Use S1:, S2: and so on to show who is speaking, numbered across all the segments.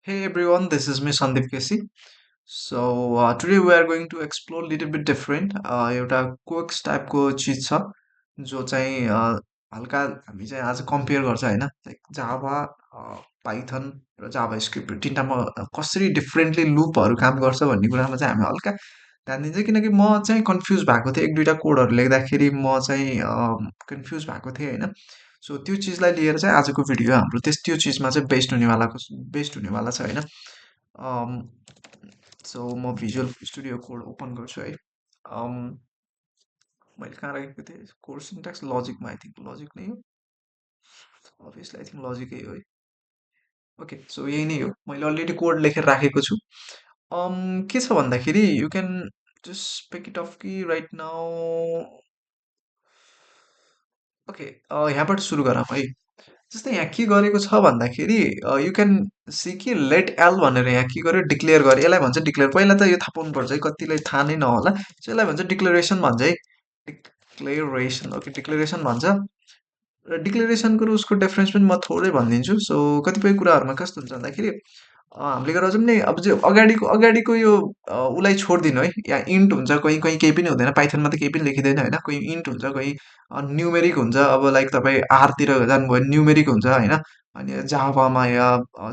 S1: Hey everyone, this is me Sandeep Kesi. Today we are going to explore a little bit different एउटा क्विक्स टाइपको चिज छ जो चाहिँ हल्का हामी चाहिँ आज कम्पेयर गर्छ होइन लाइक जाभा पाइथन र जाभा स्क्रिप्ट तिनवटामा कसरी डिफ्रेन्टली लुपहरू काम गर्छ भन्ने कुरामा चाहिँ हामी हल्का ध्यान दिन्छ किनकि म चाहिँ कन्फ्युज भएको थिएँ एक दुईवटा कोडहरू लेख्दाखेरि म चाहिँ कन्फ्युज भएको थिएँ होइन सो त्यो चिजलाई लिएर चाहिँ आजको भिडियो हाम्रो त्यो चिजमा चाहिँ बेस्ड हुनेवाला छ होइन सो म भिजुअल स्टुडियो कोड ओपन गर्छु है अम, मैले कहाँ राखेको थिएँ कोड सिन्ट्याक्स लजिकमा आई थिङ्क लजिक नै हो अभियसली आई थिङ्क लजिकै हो है ओके सो यही नै हो मैले अलरेडी कोड लेखेर राखेको छु के छ भन्दाखेरि you can just pick it off कि राइट नाउ ओके यहाँबाट सुरु गरौँ है जस्तै यहाँ के गरेको छ भन्दाखेरि यु क्यान सी कि लेट एल भनेर यहाँ के गर्यो डिक्लेयर गर्यो यसलाई भन्छ डिक्लेयर पहिला त यो थाहा पाउनुपर्छ है कतिलाई थाहा नै नहोला सो यसलाई भन्छ डिक्लेरेसन भन्छ है डिक्लेरेसन ओके डिक्लेरेसन भन्छ र डिक्लेरेसनको र उसको डिफरेन्स पनि म थोरै भनिदिन्छु सो कतिपय कुराहरूमा कस्तो हुन्छ भन्दाखेरि हामीले गरेर चाहिँ नि अब चाहिँ अगाडिको यो उसलाई छोडिदिनु है यहाँ इन्ट हुन्छ कहीँ कहीँ केही पनि हुँदैन पाइथनमा त केही पनि लेखिँदैन होइन कोही इन्ट हुन्छ कोही न्युमेरिक हुन्छ अब लाइक तपाईँ आरतिर जानुभयो भने न्युमेरिक हुन्छ होइन अनि जाभामा या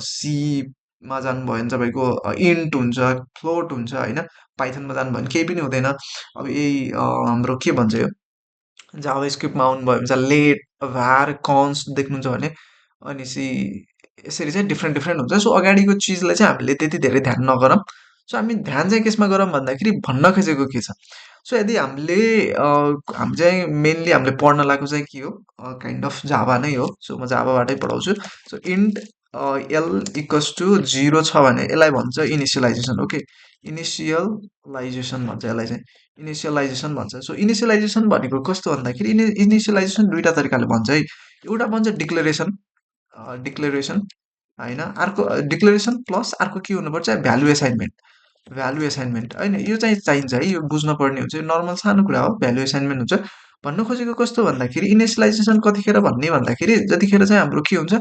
S1: सीमा जानुभयो भने तपाईँको इन्ट हुन्छ फ्लोट हुन्छ होइन पाइथनमा जानुभयो भने केही पनि हुँदैन अब यही हाम्रो के भन्छ यो जाभा स्क्रिप्टमा आउनुभयो भने चाहिँ लेट भ्यार कन्स देख्नुहुन्छ भने अनि यसरी चाहिँ डिफ्रेन्ट डिफ्रेन्ट हुन्छ सो अगाडिको चिजलाई चाहिँ हामीले त्यति धेरै ध्यान नगरौँ सो हामी ध्यान चाहिँ केसमा गरौँ भन्दाखेरि भन्न खोजेको के छ सो यदि हामी चाहिँ मेनली हामीले पढ्न लागेको चाहिँ के हो काइन्ड अफ जाभा नै हो सो म जाभाबाटै पढाउँछु so int L equals to 0 छ भने यसलाई भन्छ इनिसियलाइजेसन ओके इनिसियलाइजेसन भन्छ यसलाई चाहिँ इनिसियलाइजेसन भन्छ सो इनिसियलाइजेसन भनेको कस्तो भन्दाखेरि इनिसियलाइजेसन दुईवटा तरिकाले भन्छ है एउटा भन्छ डिक्लेरेसन होइन अर्को डिक्लेरेसन प्लस अर्को के हुनुपर्छ भ्यालु एसाइनमेन्ट होइन यो चाहिँ चाहिन्छ है यो बुझ्न पर्ने हुन्छ यो नर्मल सानो कुरा हो भ्यालु एसाइनमेन्ट हुन्छ भन्नु खोजेको कस्तो भन्दाखेरि इनिसियलाइजेसन कतिखेर भन्ने भन्दाखेरि जतिखेर चाहिँ हाम्रो के हुन्छ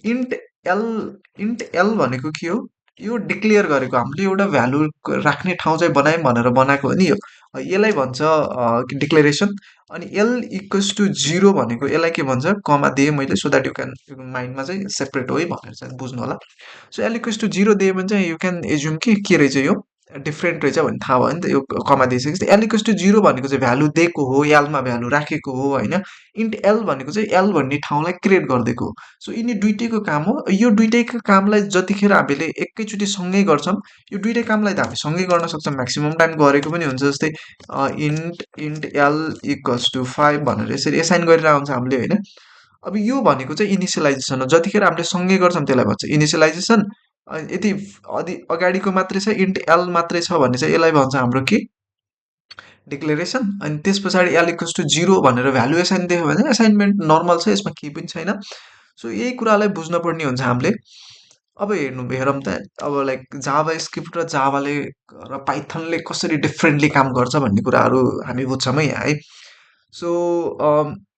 S1: इन्ट एल इन्ट एल भनेको के हो यो डिक्लेयर गरेको हामीले एउटा भ्यालु राख्ने ठाउँ चाहिँ बनायौँ भनेर बनाएको हो नि यो यसलाई भन्छ डिक्लेरेसन अनि एल इक्वल्स टु 0 भनेको यसलाई के भन्छ कमा दिएँ मैले सो द्याट यु क्यान माइन्डमा चाहिँ सेपरेट हो है भनेर चाहिँ बुझ्नु होला सो एल इक्वल्स टु 0 दियो भने चाहिँ यु क्यान एज्युम कि के रहेछ यो डिफ्रेन्ट रहेछ भन्ने थाहा भयो नि त यो कमा दिइसकेपछि एल इक्वल्स टु 0 भनेको चाहिँ भ्यालु दिएको हो एलमा भ्यालु राखेको हो होइन इन्ट एल भनेको चाहिँ एल भन्ने ठाउँलाई क्रिएट गरिदिएको हो सो यिनी दुइटैको काम हो यो दुइटैको कामलाई जतिखेर हामीले एकैचोटि सँगै गर्छौँ यो दुइटै कामलाई त हामी सँगै गर्न सक्छौँ म्याक्सिमम् टाइम गरेको पनि हुन्छ जस्तै int int L equals to 5 भनेर यसरी एसाइन गरेर आउँछ हामीले होइन अब यो भनेको चाहिँ इनिसियलाइजेसन हो जतिखेर हामीले सँगै गर्छौँ त्यसलाई भन्छ इनिसियलाइजेसन यदि अगाडिको मात्रै छ इन्ट एल मात्रै छ भने चाहिँ यसलाई भन्छ हाम्रो के डिक्लेरेसन अनि त्यस पछाडि एल इक्वल्स टु 0 भनेर भ्यालु एसाइन दियो भने एसाइनमेन्ट नर्मल छ यसमा केही पनि छैन सो यही कुरालाई बुझ्न पर्ने हुन्छ हामीले अब हेरौँ त अब लाइक जाभा स्क्रिप्ट र जाभाले र पाइथनले कसरी डिफ्रेन्टली काम गर्छ भन्ने कुराहरू हामी बुझ्छौँ है यहाँ है सो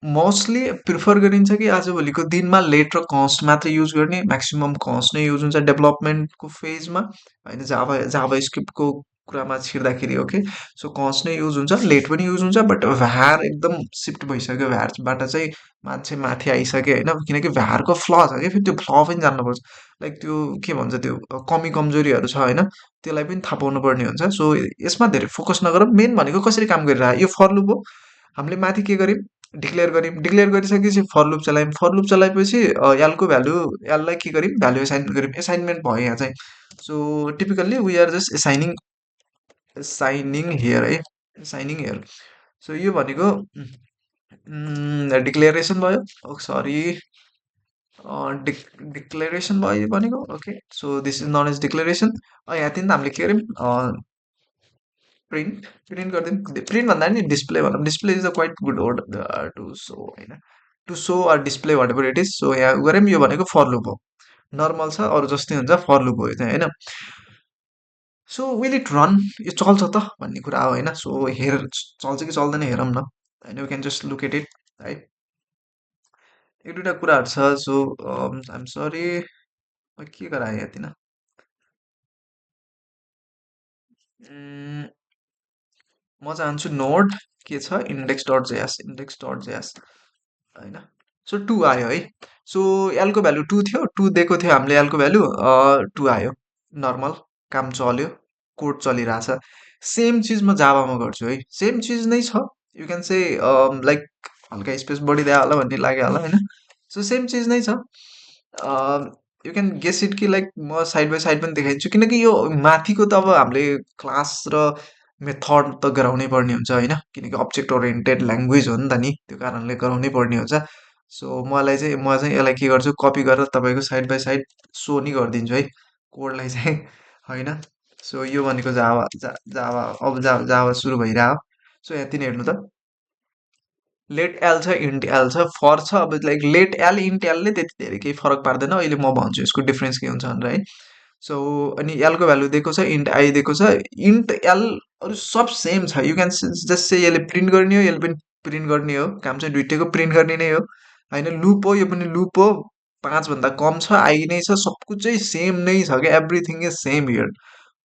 S1: मोस्टली प्रिफर गरिन्छ कि आजभोलिको दिनमा लेट र कन्स्ट मात्र युज गर्ने म्याक्सिमम् कन्स्ट नै युज हुन्छ डेभलपमेन्टको फेजमा होइन जाभा स्क्रिप्टको कुरामा छिर्दाखेरि ओके सो कन्स्ट नै युज हुन्छ लेट पनि युज हुन्छ बट भ्यार एकदम सिफ्ट भइसक्यो भ्यारबाट चाहिँ मान्छे माथि आइसक्यो होइन किनकि भ्यारको फ्ल छ कि फेरि त्यो फ्ल पनि जान्नुपर्छ लाइक त्यो के भन्छ त्यो कमी कमजोरीहरू छ होइन त्यसलाई पनि थाहा पाउनु पर्ने हुन्छ सो यसमा धेरै फोकस नगरौँ मेन भनेको कसरी काम गरिरहेको यो फर लुप हो हामीले माथि के गर्यौँ डिक्लेयर गरिसकेपछि फर लुप चलायौँ फर लुप चलाएपछि एलको भ्यालु एललाई के गर्यौँ भ्यालु एसाइन गर्यौँ एसाइनमेन्ट भयो यहाँ चाहिँ so typically we are just signing here है साइनिङ हियर सो यो भनेको डिक्लेरेसन भयो सरी डिक्लेरेसन भयो यो भनेको okay so this is none as declaration यहाँ त हामीले के गर्यौँ प्रिन्ट गरिदिउँ प्रिन्ट भन्दा नि डिस्प्ले भनौँ display is a quite good word to show होइन to show or display whatever it is so यहाँ गऱ्यौँ यो भनेको फर लुप हो नर्मल छ अरू जस्तै हुन्छ फर लुप हो यो चाहिँ होइन सो विल इट रन यो चल्छ त भन्ने कुरा हो होइन सो चल्छ कि चल्दैन हेरौँ न होइन we can just look at it है एक दुईवटा कुराहरू छ सो आइम सरी के गराएँ यतिन उम्, म चाहन्छु नोड के छ index.js होइन सो 2 आयो है सो एलको भ्यालु 2 थियो 2 दिएको थियो हामीले एलको भ्यालु 2 आयो नर्मल काम चल्यो कोड चलिरहेछ सेम चिज म जाभामा गर्छु है सेम चिज नै छ यु क्यान से लाइक हल्का स्पेस बढिदियो होला भन्ने लाग्यो होला होइन सो सेम चिज नै छ यु क्यान गेस इट कि लाइक म साइड बाई साइड पनि देखाइदिन्छु किनकि यो माथिको त अब हामीले क्लास र मेथड त गराउनै पर्ने हुन्छ होइन किनकि अब्जेक्ट ओरिएन्टेड ल्याङ्ग्वेज हो नि त नि त्यो कारणले गराउनै पर्ने हुन्छ सो म चाहिँ यसलाई के गर्छु कपी गरेर तपाईँको साइड बाई साइड सो नि गरिदिन्छु है कोडलाई चाहिँ होइन सो यो भनेको जावा अब जावा सुरु भइरह्यो सो यति नै हेर्नु त लेट एल छ इन्ट एल छ फर छ अब लाइक लेट एल इन्ट एलले त्यति धेरै केही फरक पार्दैन अहिले म भन्छु यसको डिफ्रेन्स के हुन्छ भनेर है सो अनि एलको भ्यालु दिएको छ इन्ट आई दिएको छ इन्ट एल अरू सब सेम छ यु क्यान जस्ट से यसले प्रिन्ट गर्ने हो यसले पनि प्रिन्ट गर्ने हो काम चाहिँ दुइटैको प्रिन्ट गर्ने नै हो होइन लुप हो यो पनि लुप हो 5 भन्दा कम छ आई नै छ सब कुछ चाहिँ सेम नै छ क्या everything is same here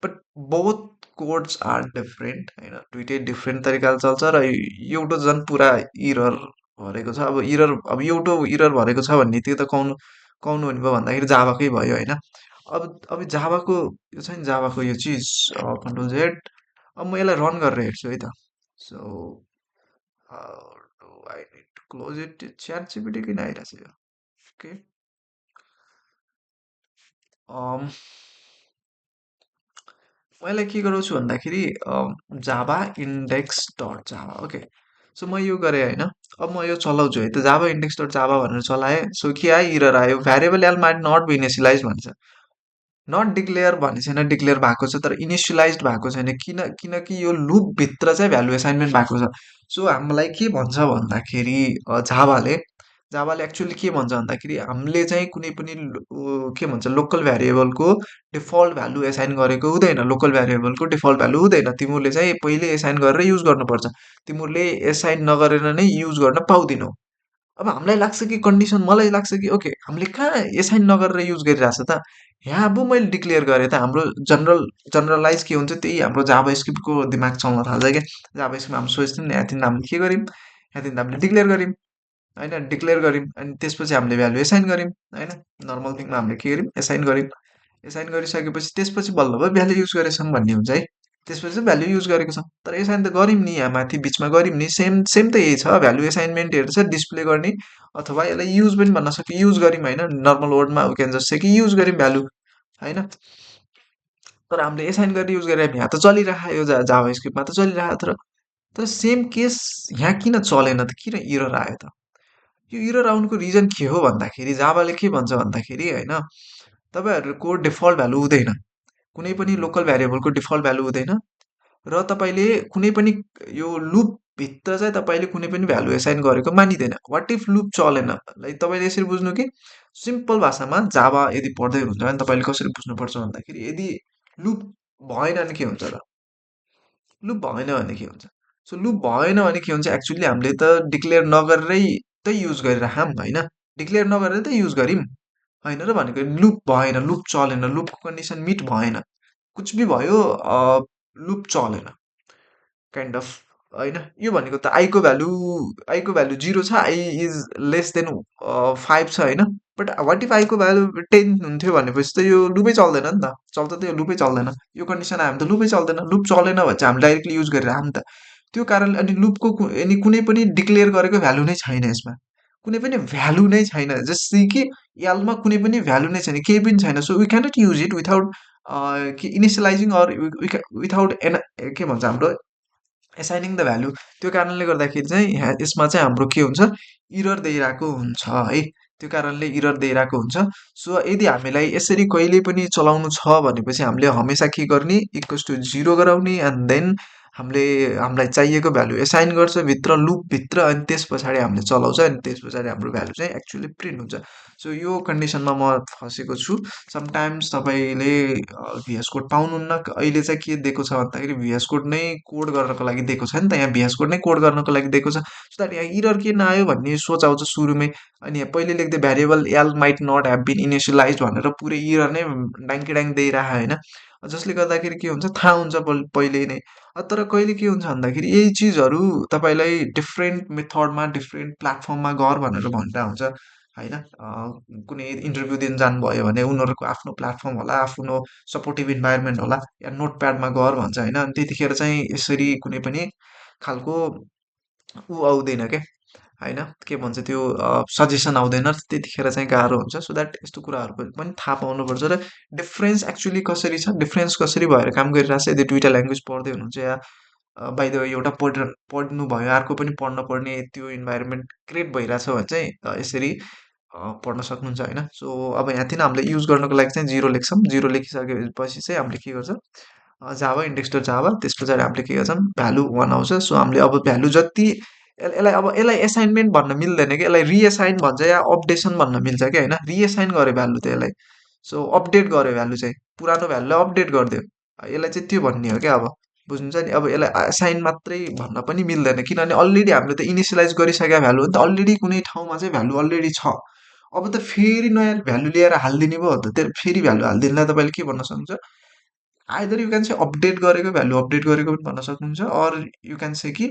S1: but both codes are different होइन दुइटै डिफरेन्ट तरिकाले चल्छ र एउटा झन् पुरा इरर भरेको छ अब इरर अब एउटा इरर भरेको छ भन्ने त्यो त कौन कौन भन्ने भयो भन्दाखेरि जाभाकै भयो होइन अब जाभाको यो छ नि जाभाको यो चिज कन्ट्रोल जेड अब म यसलाई रन गरेर हेर्छु है त so I need to close it ChatGPT किन आइरहेछ यो ओके म यसलाई के गराउँछु भन्दाखेरि Java index dot java okay so म यो गरेँ होइन अब म यो चलाउँछु है त जाभा इन्डेक्स डट जाभा भनेर चलाएँ सो के आयो इरर आयो variable L might not be initialise भन्छ नट डिक्लेयर भन्ने छैन डिक्लेयर भएको छ तर इनिसियलाइज भएको छैन किनकि यो लुपभित्र चाहिँ भ्यालु एसाइनमेन्ट भएको छ सो हामीलाई के भन्छ भन्दाखेरि जाभाले जाभाले एक्चुअली के भन्छ भन्दाखेरि हामीले चाहिँ कुनै पनि के भन्छ लोकल भ्यारिएबलको डिफल्ट भ्यालु एसाइन गरेको हुँदैन लोकल भ्यारिएबलको डिफल्ट भ्यालु हुँदैन तिमीहरूले चाहिँ पहिले एसाइन गरेर युज गर्नुपर्छ तिमीहरूले एसाइन नगरेर नै युज गर्न पाउँदैनौ अब हामीलाई लाग्छ कि कन्डिसन मलाई लाग्छ कि ओके हामीले कहाँ एसाइन नगरेर युज गरिरहेछ त यहाँ अब मैले डिक्लेयर गरेँ त हाम्रो जनरलाइज के हुन्छ त्यही हाम्रो जाभा स्क्रिप्टको दिमाग चल्न थाल्छ क्या जाभा स्क्रिप्ट हामी सोच्थ्यौँ यहाँदेखि हामीले के गर्यौँ यहाँदेखि हामीले डिक्लेयर गर्यौँ होइन डिक्लेयर गर्यौँ अनि त्यसपछि हामीले भ्यालु एसाइन गर्यौँ होइन नर्मल थिङमा हामीले के गर्यौँ एसाइन गर्यौँ एसाइन गरिसकेपछि त्यसपछि बल्ल भ्यालु युज गरेछौँ भन्ने हुन्छ है त्यसपछि चाहिँ भ्यालु युज गरेको छ तर एसाइन त गऱ्यौँ नि यहाँ माथि बिचमा गऱ्यौँ नि सेम सेम त यही छ भ्यालु एसाइनमेन्टहरू छ डिस्प्ले गर्ने अथवा यसलाई युज पनि भन्न सक्यो युज गऱ्यौँ होइन नर्मल वर्डमा वी क्यान जस्ट से कि युज गऱ्यौँ भ्यालु होइन तर हामीले एसाइन गरेर युज गरेर यहाँ त चलिरहेको यो जाभा स्क्रिप्टमा त चलिरहेको तर तर सेम केस यहाँ किन चलेन त किन इरर आयो त यो इरर आउनुको रिजन के हो भन्दाखेरि जाभाले के भन्छ भन्दाखेरि होइन तपाईँहरूको डिफल्ट भ्यालु हुँदैन कुनै पनि लोकल भ्यारिएबलको डिफल्ट भ्यालु हुँदैन र तपाईँले कुनै पनि यो लुपभित्र चाहिँ तपाईँले कुनै पनि भ्यालु एसाइन गरेको मानिँदैन वाट इफ लुप चलेन लाइक तपाईँले यसरी बुझ्नु कि सिम्पल भाषामा जाभा यदि पढ्दै हुनुहुन्छ भने तपाईँले कसरी बुझ्नुपर्छ भन्दाखेरि यदि लुप भएन भने के हुन्छ त लुप भएन भने के हुन्छ सो लुप भएन भने के हुन्छ एक्चुअली हामीले त डिक्लेयर नगरेरै त युज गरिराखौँ होइन डिक्लेयर नगरेर त युज गऱ्यौँ होइन र भनेको लुप भएन लुप चलेन लुपको कन्डिसन मिट भएन कुछ भी भयो लुप चलेन काइन्ड अफ होइन यो भनेको त आईको भ्यालु 0 छ आई इज लेस देन 5 छ होइन बट वाट इफ आईको भ्यालु 10 हुन्थ्यो भनेपछि त यो लुपै चल्दैन नि त चल्दा त यो लुपै चल्दैन यो कन्डिसन आयो भने त लुपै चल्दैन लुप चलेन भने चाहिँ हामी डाइरेक्टली युज गरेर नि त त्यो कारणले अनि लुपको अनि कुनै पनि डिक्लेयर गरेको भ्यालु नै छैन यसमा कुनै पनि भ्यालु नै छैन जस्तै कि एलमा कुनै पनि भ्यालु नै छैन केही पनि छैन so we cannot use it without initializing or without an के भन्छ हाम्रो एसाइनिङ द भ्यालु त्यो कारणले गर्दाखेरि चाहिँ यहाँ यसमा चाहिँ हाम्रो के हुन्छ इरर दिइरहेको हुन्छ है त्यो कारणले इरर दिइरहेको हुन्छ सो यदि हामीलाई यसरी कहिले पनि चलाउनु छ भनेपछि हामीले हमेसा के गर्ने इक्वल्स टु 0 गराउने एन्ड देन हामीले हामीलाई चाहिएको भ्यालु एसाइन गर्छ भित्र लुपभित्र अनि त्यस पछाडि हामीले चलाउँछ अनि त्यस पछाडि हाम्रो भ्यालु चाहिँ एक्चुअली प्रिन्ट हुन्छ। सो यो कन्डिसनमा म फँसेको छु। समटाइम्स तपाईँले VS कोड पाउनुहुन्न। अहिले चाहिँ के दिएको छ भन्दाखेरि VS कोड नै कोड गर्नको लागि दिएको छ नि त, यहाँ VS कोड नै कोड गर्नको लागि दिएको छ। सो द्याट यहाँ इरर किन आयो भन्ने सोच आउँछ सुरुमै। अनि यहाँ पहिले लेख्दै variable L might not have been initialise भनेर पुरै इरर नै ड्याङ्की दिइरह होइन। जसले गर्दाखेरि के हुन्छ थाहा हुन्छ पहिल्यै नै। तर कहिले के हुन्छ भन्दाखेरि यही चिजहरू तपाईँलाई डिफ्रेन्ट मेथडमा डिफ्रेन्ट प्लेटफर्ममा गर भनेर भनिरहेको हुन्छ होइन। कुनै इन्टरभ्यू दिन जानुभयो भने उनीहरूको आफ्नो प्लेटफर्म होला, आफ्नो सपोर्टिभ इन्भाइरोमेन्ट होला, या नोटप्याडमा गर भन्छ होइन। अनि त्यतिखेर चाहिँ यसरी कुनै पनि खालको आउँदैन क्या होइन, के भन्छ त्यो सजेसन आउँदैन। त्यतिखेर चाहिँ गाह्रो हुन्छ। सो द्याट यस्तो कुराहरूको पनि थाहा पाउनुपर्छ र डिफ्रेन्स एक्चुली कसरी छ, डिफ्रेन्स कसरी भएर काम गरिरहेछ। यदि दुइटा ल्याङ्ग्वेज पढ्दै हुनुहुन्छ या बाइ द वे एउटा पढ्नु भयो अर्को पनि पढ्न पर्ने त्यो इन्भाइरोमेन्ट क्रिएट भइरहेछ भने चाहिँ यसरी पढ्न सक्नुहुन्छ होइन। सो अब यहाँतिर हामीले युज गर्नको लागि चाहिँ 0 लेख्छौँ। 0 लेखिसकेपछि चाहिँ हामीले के गर्छौँ, जावा इन्डेक्स डट जावा, त्यस पछाडि हामीले के गर्छौँ भ्यालु 1 आउँछ। सो हामीले अब भ्यालु जति यसलाई एसाइनमेन्ट भन्न मिल्दैन कि, यसलाई रिएसाइन भन्छ या अपडेसन भन्न मिल्छ क्या होइन। रिएसाइन गर्यो भ्यालु त यसलाई, सो अपडेट गर्यो भ्यालु चाहिँ, पुरानो भ्यालुलाई अपडेट गरिदियो। यसलाई चाहिँ त्यो भन्ने हो क्या। अब बुझ्नुहुन्छ नि, अब यसलाई एसाइन मात्रै भन्न पनि मिल्दैन किनभने अलरेडी हामीले त इनिसियलाइज गरिसकेका भ्यालु हो नि त। अलरेडी कुनै ठाउँमा चाहिँ भ्यालु अलरेडी छ। अब त फेरि नयाँ भ्यालु ल्याएर हालिदिने भयो त, त्यो फेरि भ्यालु हालिदिनेलाई तपाईँले के भन्न सक्नुहुन्छ, either you can say update गरेको भ्यालु अपडेट गरेको पनि भन्न सक्नुहुन्छ, अर यु क्यान से कि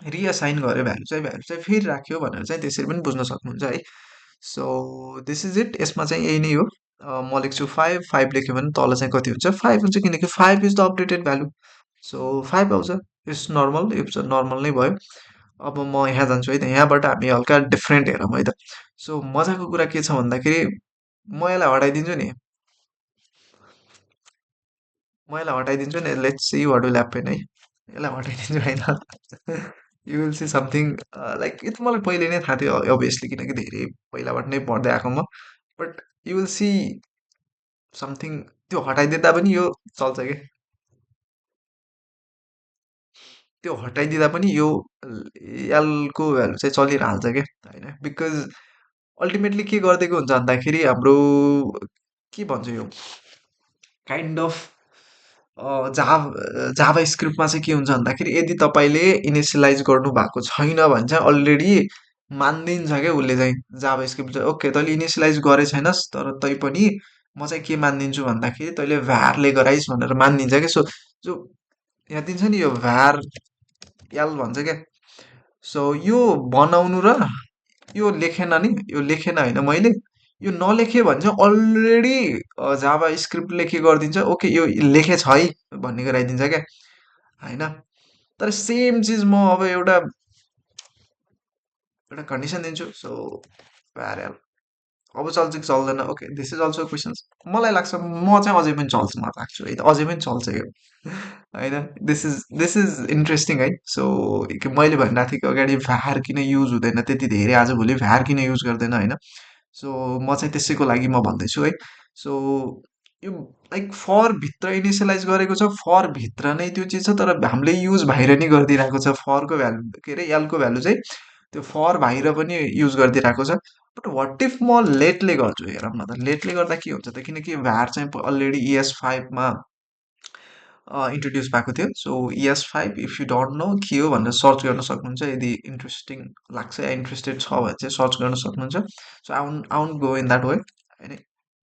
S1: रिएसाइन गर्यो भ्यालु चाहिँ फेरि राख्यो भनेर चाहिँ त्यसरी पनि बुझ्न सक्नुहुन्छ है। So this is it. यसमा चाहिँ यही नै हो। म लेख्छु 5, 5 लेख्यो भने तल चाहिँ कति हुन्छ, 5 हुन्छ किनकि 5 is the updated value. So 5 आउँछ। इट्स नर्मल, इट्स नर्मल नै भयो। अब म यहाँ जान्छु है त, यहाँबाट हामी हल्का डिफ्रेन्ट हेरौँ है त। सो मजाको कुरा के छ भन्दाखेरि म यसलाई हटाइदिन्छु नि, म यसलाई हटाइदिन्छु नि। Let's see what will happen है। यसलाई हटाइदिन्छु होइन। You will see something like, यो त मलाई पहिले नै थाहा थियो अभियसली किनकि धेरै पहिलाबाट नै पढ्दै आएको म। But you will see something, त्यो हटाइदिँदा पनि यो चल्छ कि, त्यो हटाइदिँदा पनि यो एलको भ्यालु चाहिँ चलिरहन्छ क्या होइन। बिकज अल्टिमेटली के गरिदिएको हुन्छ भन्दाखेरि हाम्रो के भन्छ यो काइन्ड अफ जाभा स्क्रिप्टमा चाहिँ के हुन्छ भन्दाखेरि यदि तपाईँले इनिसियलाइज गर्नु भएको छैन भने चाहिँ अलरेडी मानिदिन्छ क्या उसले चाहिँ। जाभा स्क्रिप्ट चाहिँ ओके तैँले इनिसियलाइज गरे छैनस् तर तै पनि म चाहिँ के मानिदिन्छु भन्दाखेरि तैँले भ्यारले गराइस् भनेर मानिदिन्छ क्या। सो जो यहाँ दिन्छ नि यो भ्यार एल भन्छ क्या। सो यो बनाउनु र यो लेखेन नि, यो लेखेन होइन मैले, यो नलेखेँ भने चाहिँ अलरेडी जाभा स्क्रिप्टले के गरिदिन्छ, ओके यो लेखेछ है भन्ने गराइदिन्छ क्या होइन। तर सेम चिज म अब एउटा कन्डिसन दिन्छु। सो प्यारल अब चल्छ कि चल्दैन, okay this is also questions. मलाई लाग्छ म चाहिँ अझै पनि चल्छ, म राख्छु है त, अझै पनि चल्छ यो होइन। दिस इज इन्ट्रेस्टिङ है। सो मैले भनिरहेको थिएँ कि अगाडि भ्यार किन युज हुँदैन त्यति धेरै, आजभोलि भ्यार किन युज गर्दैन होइन। सो म चाहिँ त्यसैको लागि म भन्दैछु है। सो यो लाइक फर भित्र इनिसियलाइज गरेको छ, फर भित्र नै त्यो चिज छ, तर हामीले युज बाहिर नै गरिदिइरहेको छ। फरको भ्यालु के अरे एलको भ्यालु चाहिँ त्यो फर बाहिर पनि युज गरिदिइरहेको छ। बट वाट इफ म लेटले गर्छु, हेरौँ न त लेटले गर्दा के हुन्छ त, किनकि भ्यार चाहिँ अलरेडी ES5 मा इन्ट्रोड्युस भएको थियो। So ES5 if you don't know के हो भनेर सर्च गर्न सक्नुहुन्छ, यदि इन्ट्रेस्टिङ लाग्छ या इन्ट्रेस्टेड छ भने चाहिँ सर्च गर्न सक्नुहुन्छ। So I won't go in that way होइन।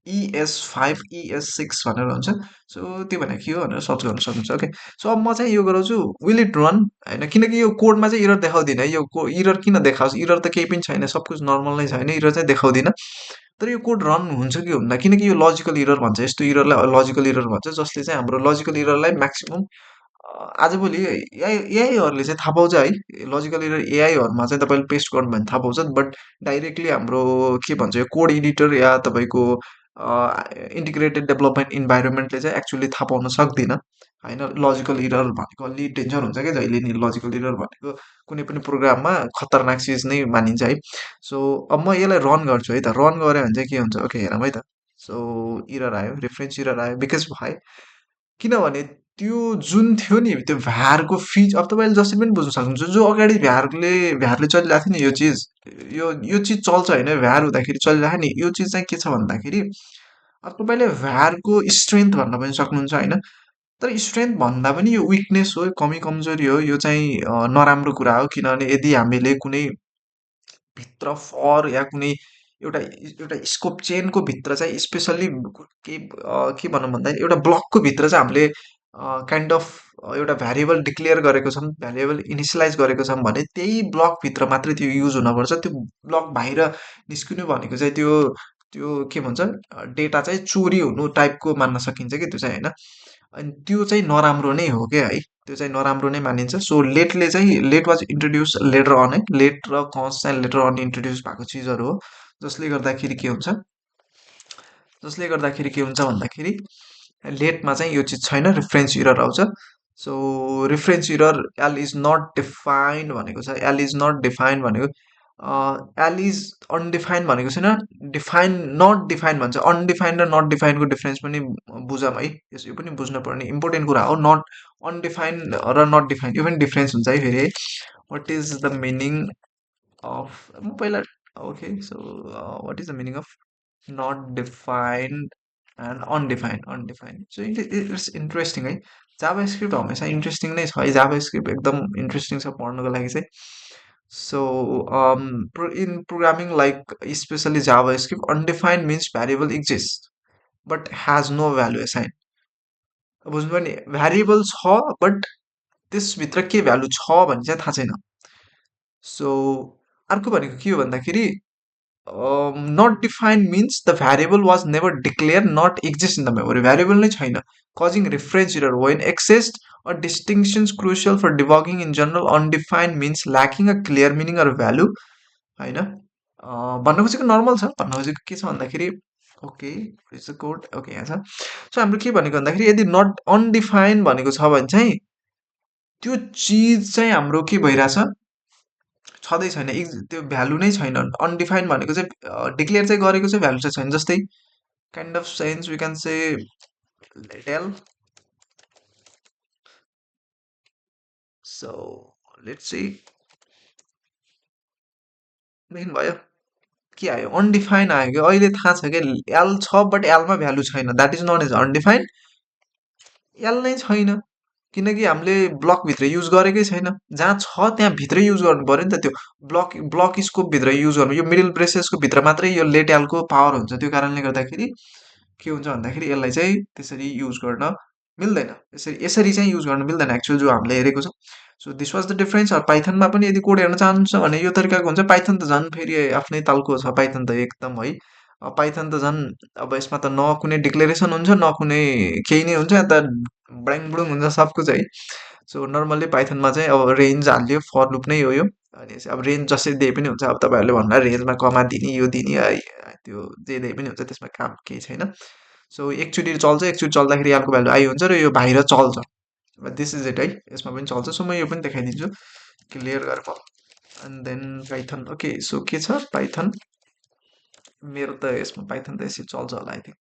S1: ES5 ES6 भनेर हुन्छ। सो त्यो भनेको के हो भनेर सर्च गर्न सक्नुहुन्छ ओके। सो अब म चाहिँ यो गराउँछु विल इट रन होइन, किनकि यो कोडमा चाहिँ इरर देखाउँदिनँ है। यो इरर किन देखाओस्, इरर त केही पनि छैन, सब कुछ नर्मल नै छ होइन, इरर चाहिँ देखाउँदिनँ। तर यो कोड रन हुन्छ कि हुन्न, किनकि यो लजिकल इरर भन्छ, यस्तो इररलाई लजिकल इरर भन्छ जसले चाहिँ हाम्रो लजिकल इररलाई म्याक्सिमम् आजभोलि एआईहरूले चाहिँ थाहा पाउँछ है। लजिकल इरर एआईहरूमा चाहिँ तपाईँले पेस्ट गर्नु भने थाहा पाउँछ, बट डाइरेक्टली हाम्रो के भन्छ यो कोड एडिटर या तपाईँको इन्टिग्रेटेड डेभलपमेन्ट इन्भाइरोमेन्टले चाहिँ एक्चुली थाहा पाउन सक्दिनँ होइन। लजिकल इरर भनेको अलि डेन्जर हुन्छ क्या, जहिले नि लजिकल इरर भनेको कुनै पनि प्रोग्राममा खतरनाक चिज नै मानिन्छ है। सो अब म यसलाई रन गर्छु है त, रन गऱ्यो भने चाहिँ के हुन्छ ओके हेरौँ है त। सो इरर आयो, रेफरेन्स इरर आयो बिकज भाइ किनभने त्यो जुन थियो नि त्यो भ्यारको फिज अब तपाईँले जसरी पनि बुझ्न सक्नुहुन्छ जो अगाडि भ्यारले चलिरहेको थियो नि यो चिज चल्छ होइन भ्यार हुँदाखेरि चलिरहेको नि यो चिज चाहिँ के छ भन्दाखेरि अब तपाईँले भ्यारको स्ट्रेन्थ भन्न पनि सक्नुहुन्छ होइन तर स्ट्रेन्थ भन्दा पनि यो विकनेस हो कमी कमजोरी हो यो चाहिँ नराम्रो कुरा हो किनभने यदि हामीले कुनै भित्र फर या कुनै एउटा एउटा स्कोप चेनको भित्र चाहिँ स्पेसल्ली के भनौँ भन्दा एउटा ब्लकको भित्र चाहिँ हामीले काइन्ड अफ एउटा भ्यारिएबल डिक्लेयर गरेको छौँ भ्यारिएबल इनिसियलाइज गरेको छौँ भने त्यही ब्लकभित्र मात्रै त्यो युज हुनपर्छ त्यो ब्लक बाहिर निस्किनु भनेको चाहिँ त्यो त्यो के भन्छ डेटा चाहिँ चोरी हुनु टाइपको मान्न सकिन्छ कि त्यो चाहिँ होइन अनि त्यो चाहिँ नराम्रो नै हो क्या है त्यो चाहिँ नराम्रो नै मानिन्छ सो लेटले चाहिँ let was introduce later on है लेट र कस चाहिँ लेटर अन इन्ट्रोड्युस भएको चिजहरू हो जसले गर्दाखेरि के हुन्छ जसले गर्दाखेरि के हुन्छ भन्दाखेरि लेटमा चाहिँ यो चिज छैन रिफरेन्स इरर आउँछ so reference error L is not defined भनेको छ एल इज नट डिफाइन्ड भनेको एल इज अनडिफाइन्ड भनेको छैन डिफाइन नट डिफाइन्ड भन्छ अनडिफाइन्ड र नट डिफाइन्डको डिफरेन्स पनि बुझौँ है यो पनि बुझ्नुपर्ने इम्पोर्टेन्ट कुरा हो नट अनडिफाइन्ड र नट डिफाइन्ड यो पनि डिफरेन्स हुन्छ है फेरि है what is the meaning of म पहिला okay so what is the meaning of not defined and undefined so it's interesting है जाभा स्क्रिप्ट हमेसा इन्ट्रेस्टिङ नै छ है जाभा स्क्रिप्ट एकदम इन्ट्रेस्टिङ छ पढ्नको लागि चाहिँ so in programming like especially JavaScript, undefined means variable exists but has no value assigned. बुझ्नुभयो नि भ्यारिएबल छ बट त्यसभित्र के भ्यालु छ भन्ने चाहिँ थाहा छैन सो अर्को भनेको के हो भन्दाखेरि not defined means the variable was never declared not exist in the memory variable नै छैन causing reference error when accessed a distinctions crucial for debugging in general undefined means lacking a clear meaning or value होइन भन्न खोजेको normal छ भन्न खोजेको के छ भन्दाखेरि okay it's a code okay यहाँ छ सो हाम्रो के भनेको भन्दाखेरि यदि नट अनडिफाइन भनेको छ भने चाहिँ त्यो चिज चाहिँ हाम्रो के भइरहेछ छँदै छैन त्यो भ्यालु नै छैन अनडिफाइन्ड भनेको चाहिँ डिक्लेयर चाहिँ गरेको चाहिँ भ्यालु चाहिँ छैन जस्तै kind of sense we can say tell so let's see देखिनु भयो के आयो अनडिफाइन आयो कि अहिले थाहा छ कि एल छ बट एलमा भ्यालु छैन that is not is undefined L नै छैन किनकि हामीले ब्लकभित्र युज गरेकै छैन जहाँ छ त्यहाँ भित्रै युज गर्नु पऱ्यो नि त त्यो ब्लक स्कोपभित्र युज गर्नु यो मिडल ब्रेसेसको भित्र मात्रै यो लेट एलको पावर हुन्छ त्यो कारणले गर्दाखेरि के हुन्छ भन्दाखेरि यसलाई चाहिँ त्यसरी युज गर्न मिल्दैन यसरी चाहिँ युज गर्न मिल्दैन एक्चुअल जो हामीले हेरेको छ so this was the difference पाइथनमा पनि यदि कोड हेर्न चाहनुहुन्छ भने यो तरिकाको हुन्छ पाइथन त झन् फेरि आफ्नै तालको छ पाइथन त एकदम है पाइथन त झन् अब यसमा त न कुनै डिक्लेरेसन हुन्छ न कुनै केही नै हुन्छ त ब्याङ बुडुङ हुन्छ सब कुछ है सो नर्मल्ली पाइथनमा चाहिँ अब रेन्ज हाल्यो फर लुप नै हो यो अनि अब रेन्ज जसरी दिए पनि हुन्छ अब तपाईँहरूले भन्दा रेन्जमा कमा दिने यो दिने है त्यो जे दिए पनि हुन्छ त्यसमा काम केही छैन सो एकचोटि चल्छ एकचोटि चल्दाखेरि यहाँको भ्यालु आई हुन्छ र यो बाहिर चल्छ दिस इज इट है यसमा पनि चल्छ सो म यो पनि देखाइदिन्छु क्लियर गरेर and then Python okay so के छ पाइथन मेरो त यसमा पाइथन त यसरी चल्छ होला आई थिङ्क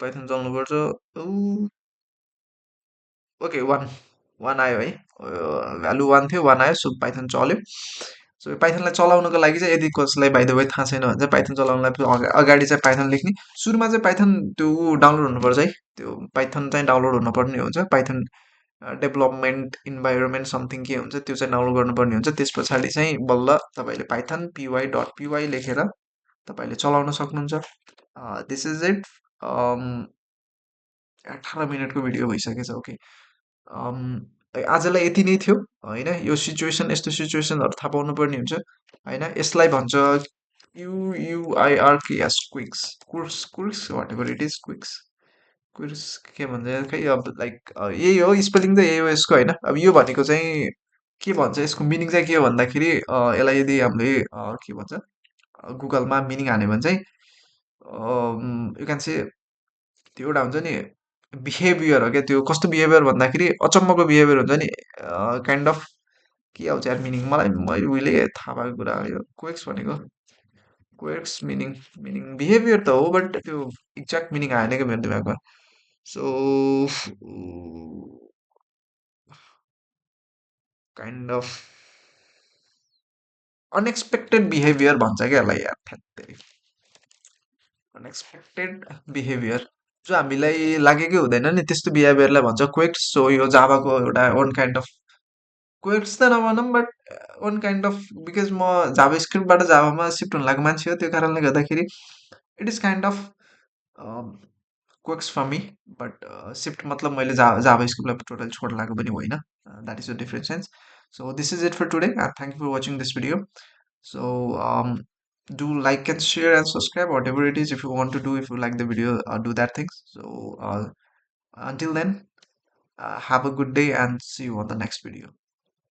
S1: पाइथन चल्नुपर्छ ओके वान आयो है भ्यालु वान थियो वान आयो सो पाइथन चल्यो सो पाइथनलाई चलाउनको लागि चाहिँ यदि कसैलाई बाइ द वे थाहा छैन भने चाहिँ पाइथन चलाउनलाई अगाडि चाहिँ पाइथन लेख्ने सुरुमा चाहिँ पाइथन त्यो डाउनलोड हुनुपर्छ है त्यो पाइथन चाहिँ डाउनलोड हुनुपर्ने हुन्छ पाइथन डेभलपमेन्ट इन्भाइरोमेन्ट समथिङ के हुन्छ त्यो चाहिँ डाउनलोड गर्नुपर्ने हुन्छ त्यस पछाडि चाहिँ बल्ल तपाईँले पाइथन py.py लेखेर तपाईँले चलाउन सक्नुहुन्छ दिस इज इट 18 मिनटको भिडियो भइसकेछ ओके आजलाई यति नै थियो होइन यो सिचुएसन यस्तो सिचुएसनहरू थाहा पाउनु पर्ने हुन्छ होइन यसलाई भन्छ QUIRKS quirks curse curse whatever it is quirks curse के भन्छ खै अब लाइक यही हो स्पेलिङ त यही हो यसको होइन अब यो भनेको चाहिँ के भन्छ यसको मिनिङ चाहिँ के हो भन्दाखेरि यसलाई यदि हामीले के भन्छ गुगलमा मिनिङ हाल्यो भने चाहिँ यु क्यान से त्यो एउटा हुन्छ नि बिहेभियर हो क्या त्यो कस्तो बिहेभियर भन्दाखेरि अचम्मको बिहेभियर हुन्छ नि काइन्ड अफ के आउँछ यार मिनिङ मलाई मैले उहिले थाहा भएको कुरा हो यो क्वेक्स भनेको क्वेक्स मिनिङ बिहेभियर त हो बट त्यो एक्ज्याक्ट मिनिङ आएन क्या मेरो दिमागमा So kind of unexpected behavior भन्छ क्या यसलाई यार ठ्याक्कै अनएक्सपेक्टेड बिहेभियर जो हामीलाई लागेकै हुँदैन नि त्यस्तो बिहेभियरलाई भन्छ क्वेक्स सो यो जाभाको एउटा ओन काइन्ड अफ क्वेक्स त नभनौँ but own kind of because म जाभा स्क्रिप्टबाट जाभामा सिफ्ट हुन लागेको मान्छे हो त्यो कारणले गर्दाखेरि it is kind of quirks for me but shift मतलब मैले जाभा स्क्रिप्टलाई टोटल छोड लागेको पनि होइन that is a different sense so this is it for today thank you for watching this video so do like and share and subscribe whatever it is if you want to do if you like the video do that things so until then have a good day and see you on the next video